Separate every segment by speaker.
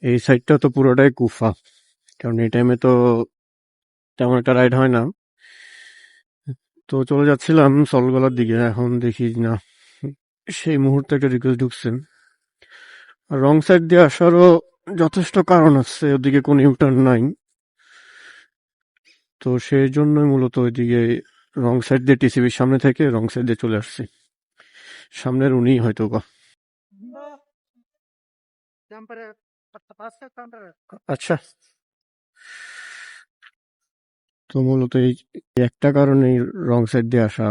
Speaker 1: এই সাইডটা তো পুরোটাই কুফা, কারণ এই টাইমে তো তেমন একটা রাইড হয় না। তো চলে যাচ্ছিলাম সলগলার দিকে, এখন দেখি না সেই মুহূর্তে একটা রিকোয়েস্ট ঢুকছে। আর রং সাইড দিয়ে আসারও যথেষ্ট কারণ আছে, ওদিকে কোনো ইউটার্ন নাই। তো সেই জন্যই মূলত ওইদিকে রং সাইড দিয়ে টিসিবির সামনে থেকে রং সাইড দিয়ে চলে আসছি। সামনের উনি হয়তো বা। আচ্ছা, তো মূলত এই একটা কারণেই রং সাইড দিয়ে আসা,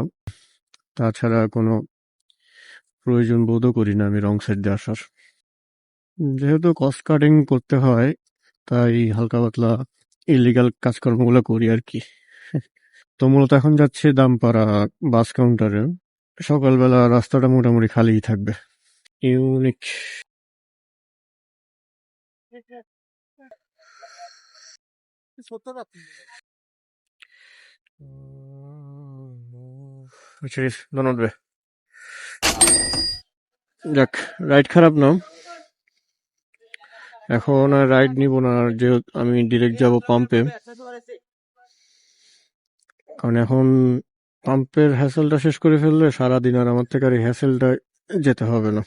Speaker 1: তাছাড়া কোনো প্রয়োজন বোধও করি না আমি রং সাইড দিয়ে আসার। যেহেতু কস্ট কাটিং করতে হয়, তাই হালকা পাতলা ইলিগাল কাজকর্মগুলো করি আর কি। তো মূলত এখন যাচ্ছি দামপাড়া বাস কাউন্টারে। সকালবেলা রাস্তাটা মোটামুটি খালিই থাকবে। ইউনিক। ধন্যবাদ বে। যাক, রাইড খারাপ না। এখন আর রাইড নিব না, যেহেতু আমি ডিরেক্ট যাব পাম্পে। কারণ এখন পাম্পের হ্যাসেলটা শেষ করে ফেললে সারাদিন আর আমার থেকে আর এই হ্যাসেলটা যেতে হবে না।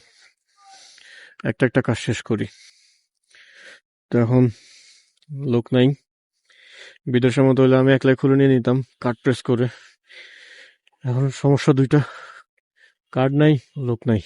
Speaker 1: একটা একটা কাজ শেষ করি। তো এখন লোক নাই। বিদেশের মতো হলে আমি একলাই খুলে নিয়ে নিতাম কার্ড প্রেস করে। এখন সমস্যা দুইটা, কার্ড নাই, লোক নাই।